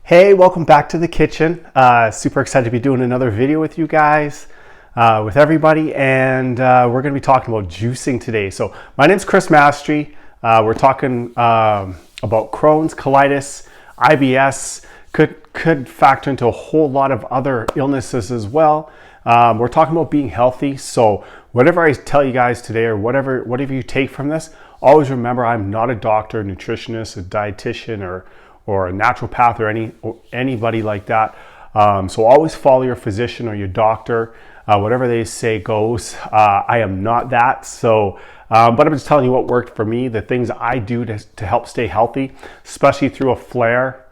Hey, welcome back to the kitchen. Super excited to be doing another video with you guys, with everybody, and we're going to be talking about juicing today. So my name's Chris Mastry. We're talking about Crohn's, colitis, IBS, could factor into a whole lot of other illnesses as well. We're talking about being healthy. So whatever I tell you guys today, or whatever you take from this, always remember I'm not a doctor, nutritionist, a dietitian, or a naturopath or anybody like that. So always follow your physician or your doctor. Whatever they say goes. I am not that. So, but I'm just telling you what worked for me, the things I do to help stay healthy, especially through a flare.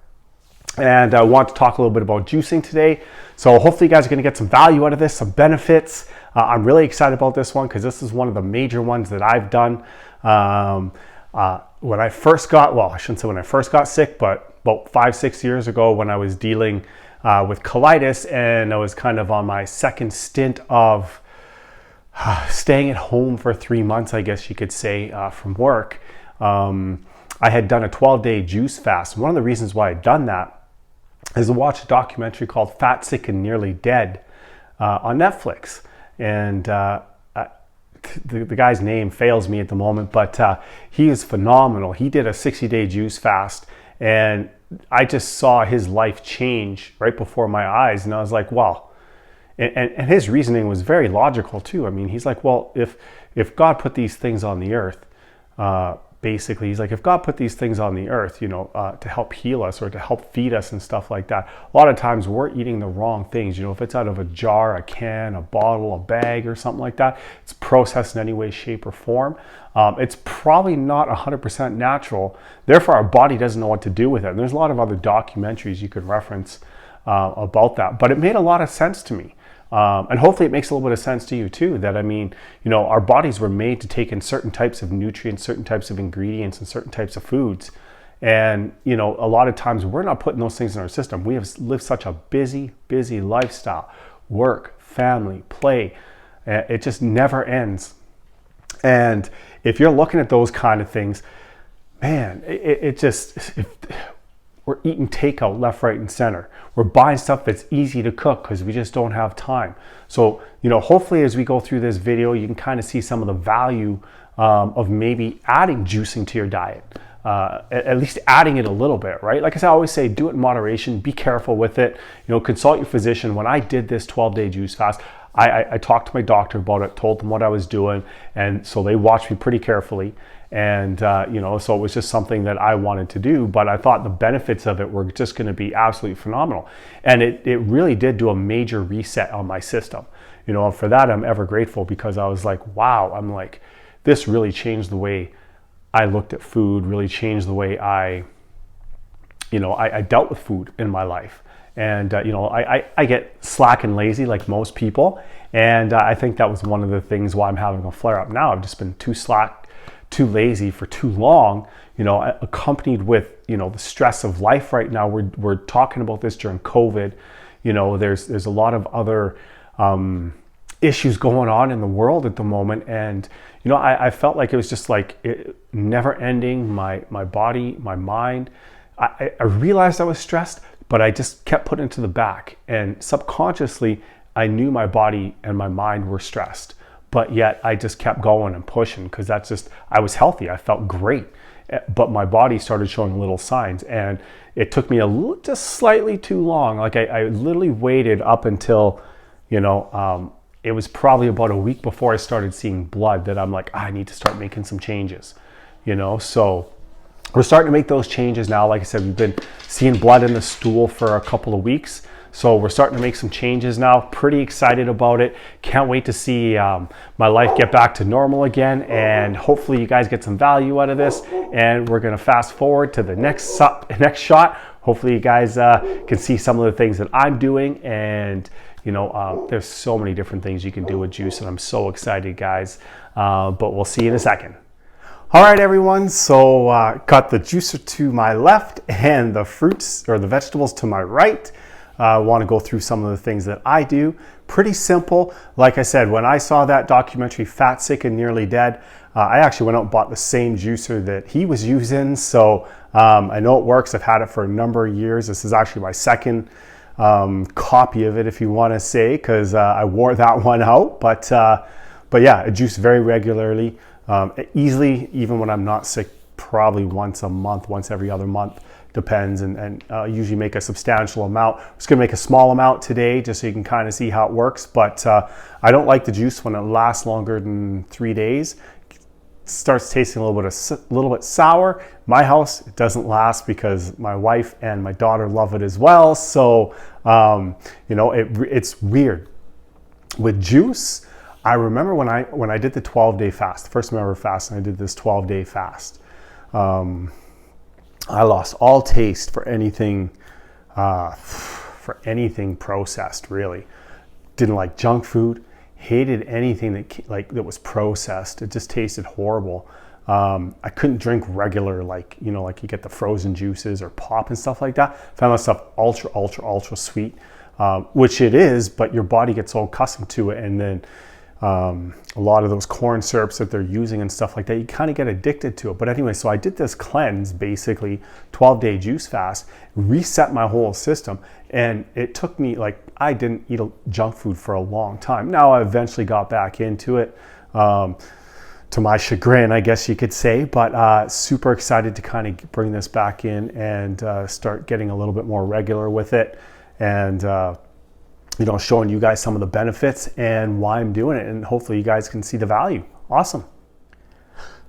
And I want to talk a little bit about juicing today. So hopefully you guys are going to get some value out of this, some benefits. I'm really excited about this one because this is one of the major ones that I've done. When I first got, well, I shouldn't say when I first got sick, but about 5-6 years ago when I was dealing with colitis, and I was kind of on my second stint of staying at home for 3 months, I guess you could say, from work. I had done a 12-day juice fast. One of the reasons why I'd done that is to watch a documentary called Fat, Sick, and Nearly Dead on Netflix. And the guy's name fails me at the moment, but he is phenomenal. He did a 60-day juice fast, and I just saw his life change right before my eyes. And I was like, wow. And his reasoning was very logical too. I mean, he's like, well, if God put these things on the earth, basically, he's like, if God put these things on the earth, to help heal us or to help feed us and stuff like that, a lot of times we're eating the wrong things. If it's out of a jar, a can, a bottle, a bag, or something like that, it's processed in any way, shape, or form. It's probably not 100% natural. Therefore, our body doesn't know what to do with it. And there's a lot of other documentaries you could reference about that. But it made a lot of sense to me. And hopefully it makes a little bit of sense to you too, that our bodies were made to take in certain types of nutrients, certain types of ingredients, and certain types of foods. And, a lot of times we're not putting those things in our system. We have lived such a busy lifestyle, work, family, play. It just never ends. And if you're looking at those kind of things, man, we're eating takeout left, right, and center. We're buying stuff that's easy to cook because we just don't have time. So, hopefully as we go through this video, you can kind of see some of the value of maybe adding juicing to your diet. At least adding it a little bit, right? Like I always say, do it in moderation, be careful with it. Consult your physician. When I did this 12-day juice fast, I talked to my doctor about it, told them what I was doing, and so they watched me pretty carefully. And, so it was just something that I wanted to do, but I thought the benefits of it were just going to be absolutely phenomenal. And it really did do a major reset on my system. And for that, I'm ever grateful, because I was like, wow, this really changed the way I looked at food, really changed the way I dealt with food in my life. And, I get slack and lazy like most people. And I think that was one of the things why I'm having a flare up now. I've just been too slack, too lazy for too long, accompanied with, the stress of life right now. We're talking about this during COVID. There's a lot of other issues going on in the world at the moment. And, I felt like it was just never ending, my body, my mind. I realized I was stressed, but I just kept putting it to the back. And subconsciously, I knew my body and my mind were stressed. But yet I just kept going and pushing, because I was healthy. I felt great, but my body started showing little signs, and it took me just slightly too long. I literally waited up until, it was probably about a week before I started seeing blood that I'm like, I need to start making some changes, so we're starting to make those changes now. Like I said, we've been seeing blood in the stool for a couple of weeks. So we're starting to make some changes now. Pretty excited about it. Can't wait to see my life get back to normal again. And hopefully you guys get some value out of this. And we're going to fast forward to the next shot. Hopefully you guys can see some of the things that I'm doing. And, there's so many different things you can do with juice. And I'm so excited, guys. But we'll see you in a second. All right, everyone. So got the juicer to my left and the fruits or the vegetables to my right. I want to go through some of the things that I do. Pretty simple. Like I said, when I saw that documentary, Fat, Sick, and Nearly Dead, I actually went out and bought the same juicer that he was using. So I know it works. I've had it for a number of years. This is actually my second copy of it, if you want to say, because I wore that one out. But yeah, I juice very regularly, easily, even when I'm not sick, probably once a month, once every other month. Depends, and usually make a substantial amount. I'm just gonna make a small amount today just so you can kind of see how it works, but I don't like the juice when it lasts longer than 3 days. It starts tasting a little bit sour. My house, it doesn't last because my wife and my daughter love it as well, so you know, it's weird. With juice, I remember when I did the 12-day fast, the first time I ever fasted, I did this 12-day fast. I lost all taste for anything processed, really. Didn't like junk food, hated anything that was processed. It just tasted horrible. I couldn't drink regular, like you get the frozen juices or pop and stuff like that. Found that stuff ultra sweet, which it is, but your body gets so accustomed to it, and then a lot of those corn syrups that they're using and stuff like that, you kind of get addicted to it. But anyway, so I did this cleanse, basically 12-day juice fast, reset my whole system, and it took me, like, I didn't eat junk food for a long time. Now I eventually got back into it, to my chagrin, I guess you could say, but super excited to kind of bring this back in and start getting a little bit more regular with it, and showing you guys some of the benefits and why I'm doing it, and hopefully you guys can see the value. Awesome.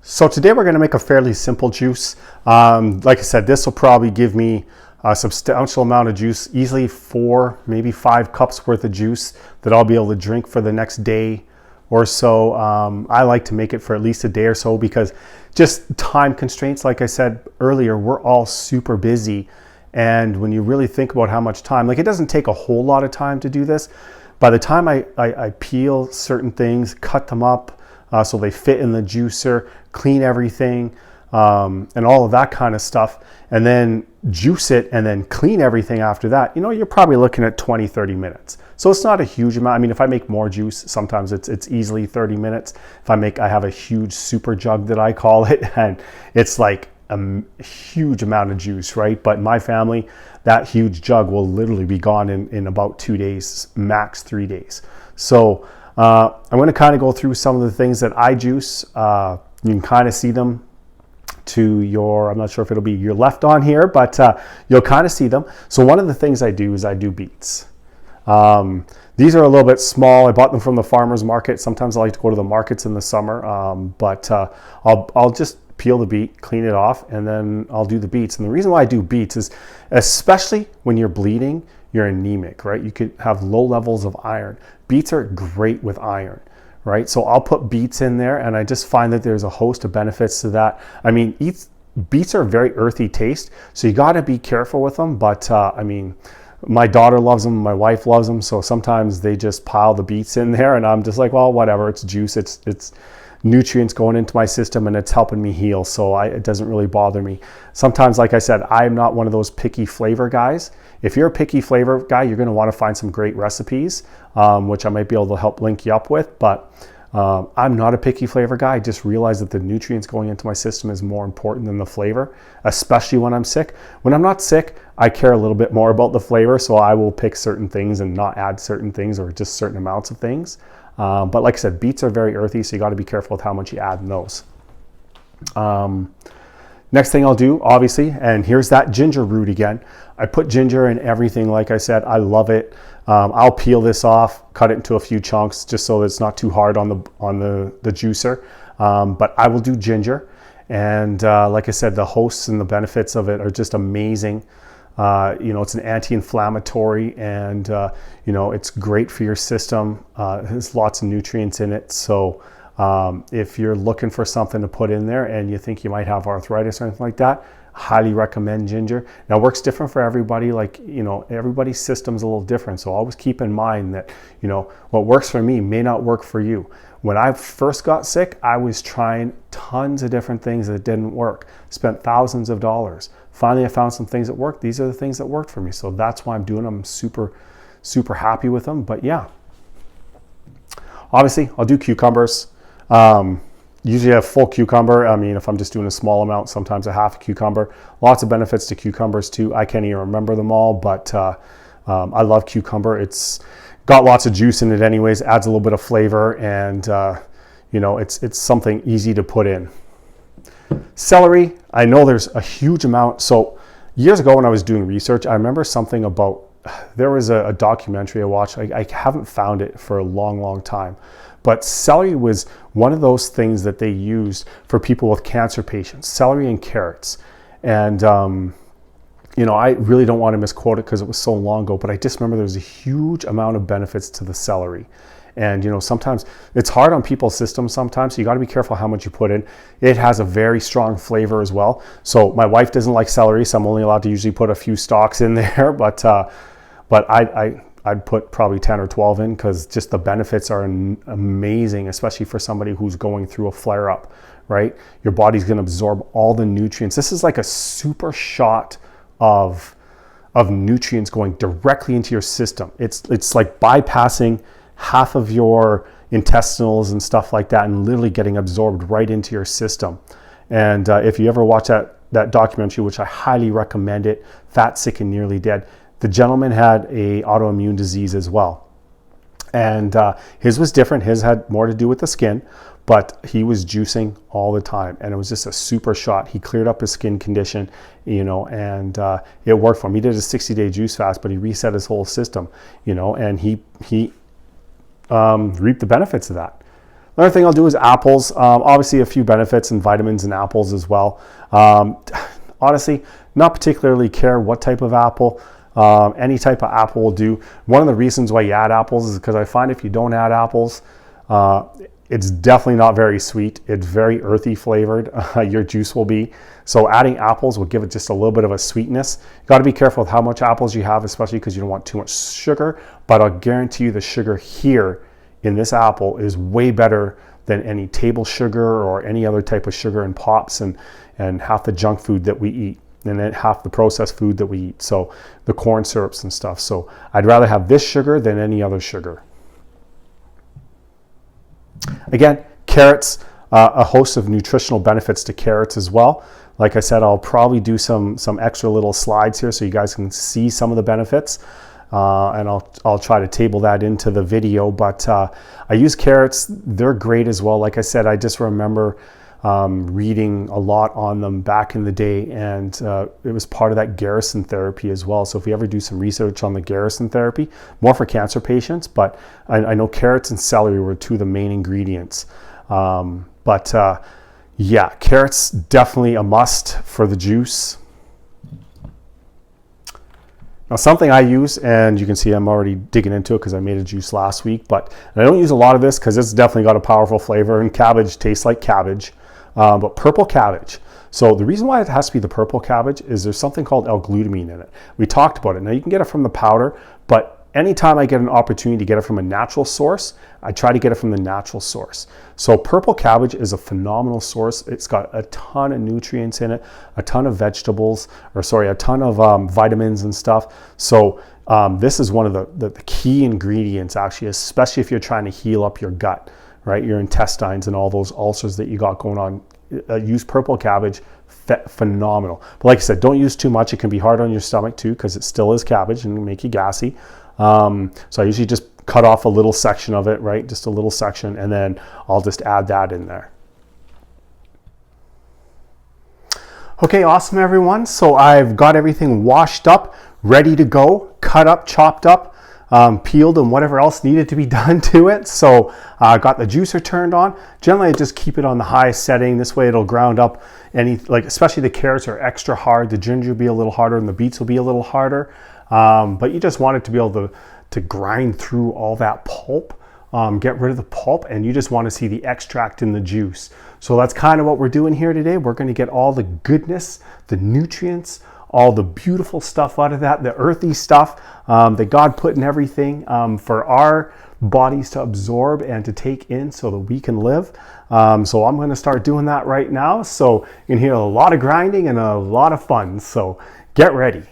So today we're going to make a fairly simple juice. Like I said, this will probably give me a substantial amount of juice, easily 4, maybe 5 cups worth of juice that I'll be able to drink for the next day or so. I like to make it for at least a day or so because just time constraints. Like I said earlier, we're all super busy. And when you really think about how much time, like, it doesn't take a whole lot of time to do this. By the time I peel certain things, cut them up so they fit in the juicer, clean everything, and all of that kind of stuff, and then juice it and then clean everything after that, you're probably looking at 20-30 minutes. So it's not a huge amount. I mean, if I make more juice, sometimes it's easily 30 minutes. I have a huge super jug that I call it, and it's like a huge amount of juice, right? But in my family, that huge jug will literally be gone in about 2 days, max 3 days. So I'm going to kind of go through some of the things that I juice. You can kind of see them to your, I'm not sure if it'll be your left on here, but you'll kind of see them. So one of the things I do is I do beets. These are a little bit small. I bought them from the farmer's market. Sometimes I like to go to the markets in the summer, but I'll just peel the beet, clean it off, and then I'll do the beets. And the reason why I do beets is, especially when you're bleeding, you're anemic, right? You could have low levels of iron. Beets are great with iron, right? So I'll put beets in there, and I just find that there's a host of benefits to that. I mean, beets are a very earthy taste, so you got to be careful with them. But I mean, my daughter loves them, my wife loves them, so sometimes they just pile the beets in there, and I'm just like, well, whatever, it's juice, it's nutrients going into my system, and it's helping me heal, so it doesn't really bother me. Sometimes, like I said, I'm not one of those picky flavor guys. If you're a picky flavor guy, you're going to want to find some great recipes, which I might be able to help link you up with, but I'm not a picky flavor guy. I just realize that the nutrients going into my system is more important than the flavor, especially when I'm sick. When I'm not sick, I care a little bit more about the flavor, so I will pick certain things and not add certain things or just certain amounts of things. But like I said, beets are very earthy, so you got to be careful with how much you add in those. Next thing I'll do, obviously, and here's that ginger root again. I put ginger in everything. Like I said, I love it. I'll peel this off, cut it into a few chunks just so it's not too hard on the juicer. But I will do ginger. And like I said, the hosts and the benefits of it are just amazing. It's an anti-inflammatory, and it's great for your system. There's lots of nutrients in it. So if you're looking for something to put in there and you think you might have arthritis or anything like that, highly recommend ginger. Now, it works different for everybody. Like, everybody's system's a little different. So always keep in mind that, what works for me may not work for you. When I first got sick, I was trying tons of different things that didn't work. Spent thousands of dollars. Finally, I found some things that worked. These are the things that worked for me. So that's why I'm doing them. I'm super, super happy with them. But yeah, obviously I'll do cucumbers. usually a full cucumber. I mean, if I'm just doing a small amount, sometimes a half a cucumber. Lots of benefits to cucumbers too. I can't even remember them all, but I love cucumber. It's got lots of juice in it anyways, adds a little bit of flavor, and you know, it's something easy to put in. Celery, I know there's a huge amount. So years ago when I was doing research, I remember something about, there was a documentary I watched. I haven't found it for a long time. But celery was one of those things that they used for people with cancer patients, celery and carrots. And, you know, I really don't want to misquote it because it was so long ago, but I just remember there was a huge amount of benefits to the celery. And, you know, sometimes it's hard on people's systems sometimes, so you got to be careful how much you put in. It has a very strong flavor as well. So my wife doesn't like celery, so I'm only allowed to usually put a few stalks in there, but I'd put probably 10 or 12 in because just the benefits are amazing, especially for somebody who's going through a flare-up, right? Your body's going to absorb all the nutrients. This is like a super shot of nutrients going directly into your system. It's like bypassing half of your intestinals and stuff like that and literally getting absorbed right into your system. And if you ever watch that documentary, which I highly recommend it, Fat, Sick, and Nearly Dead, the gentleman had a autoimmune disease as well. And his was different. His had more to do with the skin, but he was juicing all the time. And it was just a super shot. He cleared up his skin condition, you know, and it worked for him. He did a 60-day juice fast, but he reset his whole system, you know, and he reap the benefits of that. Another thing I'll do is apples. Obviously a few benefits and vitamins in apples as well. Honestly, not particularly care what type of apple. Any type of apple will do. One of the reasons why you add apples is because I find if you don't add apples, it's definitely not very sweet. It's very earthy flavored, your juice will be. So adding apples will give it just a little bit of a sweetness. You got to be careful with how much apples you have, especially because you don't want too much sugar. But I'll guarantee you the sugar here in this apple is way better than any table sugar or any other type of sugar in pops and half the junk food that we eat. And then half the processed food that we eat. So the corn syrups and stuff. So I'd rather have this sugar than any other sugar. Again, carrots, a host of nutritional benefits to carrots as well. Like I said, I'll probably do some extra little slides here so you guys can see some of the benefits. And I'll try to table that into the video. But I use carrots. They're great as well. Like I said, I just remember reading a lot on them back in the day, and it was part of that Garrison therapy as well. So if you ever do some research on the Garrison therapy, more for cancer patients, but I know carrots and celery were two of the main ingredients. Yeah, carrots definitely a must for the juice. Now something I use, and you can see I'm already digging into it because I made a juice last week, but I don't use a lot of this because it's definitely got a powerful flavor, and cabbage tastes like cabbage. But purple cabbage. So the reason why it has to be the purple cabbage is there's something called l-gulamine in it. We talked about it. Now you can get it from the powder, but anytime I get an opportunity to get it from a natural source, I try to get it from the natural source. So purple cabbage is a phenomenal source. It's got a ton of nutrients in it, a ton of vegetables, a ton of vitamins and stuff. So this is one of the key ingredients actually, especially if you're trying to heal up your gut, right? Your intestines and all those ulcers that you got going on. Use purple cabbage, phenomenal. But like I said, don't use too much. It can be hard on your stomach too because it still is cabbage and make you gassy. So I usually just cut off a little section of it, right? Just a little section, and then I'll just add that in there. Okay, awesome everyone. So I've got everything washed up, ready to go, cut up, chopped up, peeled, and whatever else needed to be done to it. So I got the juicer turned on. Generally I just keep it on the highest setting. This way it'll ground up especially the carrots are extra hard. The ginger will be a little harder and the beets will be a little harder. But you just want it to be able to grind through all that pulp, get rid of the pulp, and you just want to see the extract in the juice. So that's kind of what we're doing here today. We're going to get all the goodness, the nutrients, all the beautiful stuff out of that, the earthy stuff that God put in everything for our bodies to absorb and to take in so that we can live. So I'm going to start doing that right now. So you can hear a lot of grinding and a lot of fun. So get ready.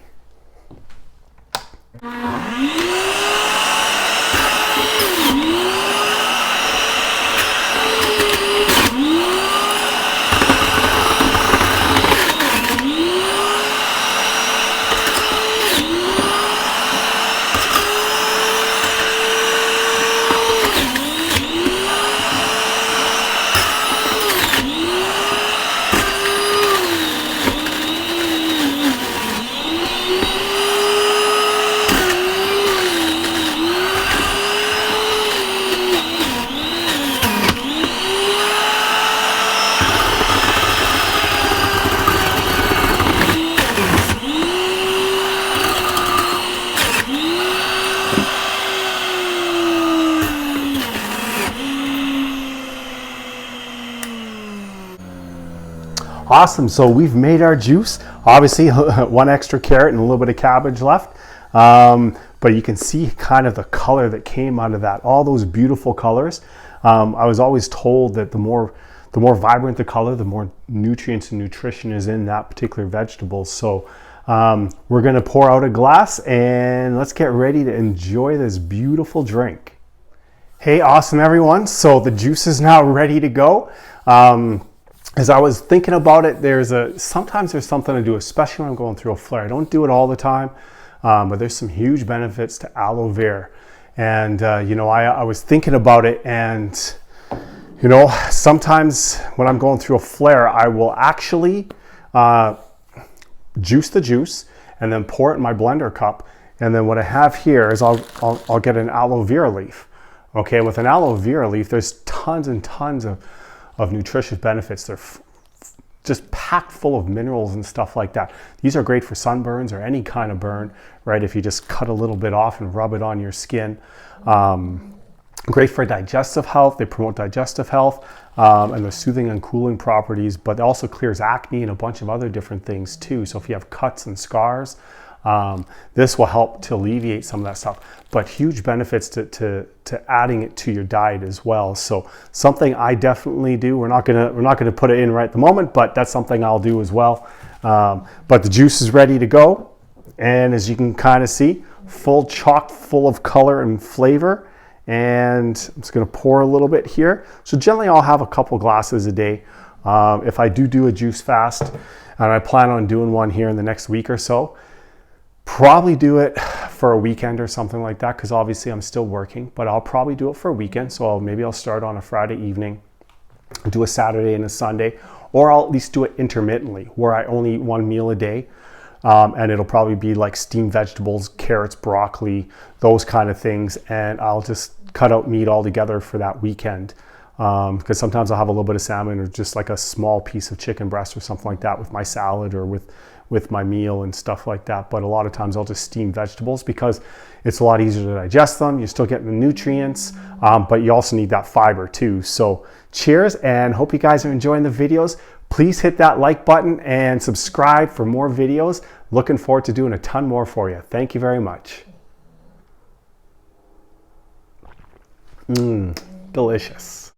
Awesome. So we've made our juice. Obviously, one extra carrot and a little bit of cabbage left. But you can see kind of the color that came out of that. All those beautiful colors. I was always told that the more vibrant the color, the more nutrients and nutrition is in that particular vegetable. So we're going to pour out a glass and let's get ready to enjoy this beautiful drink. Hey, awesome everyone. So the juice is now ready to go. As I was thinking about it, sometimes there's something to do, especially when I'm going through a flare. I don't do it all the time, but there's some huge benefits to aloe vera. And, I was thinking about it, and, sometimes when I'm going through a flare, I will actually juice the juice and then pour it in my blender cup. And then what I have here is I'll get an aloe vera leaf. Okay, with an aloe vera leaf, there's tons and tons of nutritious benefits. They're just packed full of minerals and stuff like that. These are great for sunburns or any kind of burn, right? If you just cut a little bit off and rub it on your skin. Great for digestive health. They promote digestive health and the soothing and cooling properties, but it also clears acne and a bunch of other different things too. So if you have cuts and scars, this will help to alleviate some of that stuff, but huge benefits to adding it to your diet as well. So something I definitely do. We're not gonna put it in right at the moment, but that's something I'll do as well. But the juice is ready to go, and as you can kind of see, chock full of color and flavor. And I'm just gonna pour a little bit here. So generally, I'll have a couple glasses a day. If I do a juice fast, and I plan on doing one here in the next week or so. Probably do it for a weekend or something like that, because obviously I'm still working, but I'll probably do it for a weekend. So maybe I'll start on a Friday evening, do a Saturday and a Sunday, or I'll at least do it intermittently where I only eat one meal a day. And it'll probably be like steamed vegetables, carrots, broccoli, those kind of things. And I'll just cut out meat altogether for that weekend. Because sometimes I'll have a little bit of salmon or just like a small piece of chicken breast or something like that with my salad or with my meal and stuff like that. But a lot of times I'll just steam vegetables because it's a lot easier to digest them. You're still getting the nutrients, but you also need that fiber too. So cheers, and hope you guys are enjoying the videos. Please hit that like button and subscribe for more videos. Looking forward to doing a ton more for you. Thank you very much. Delicious.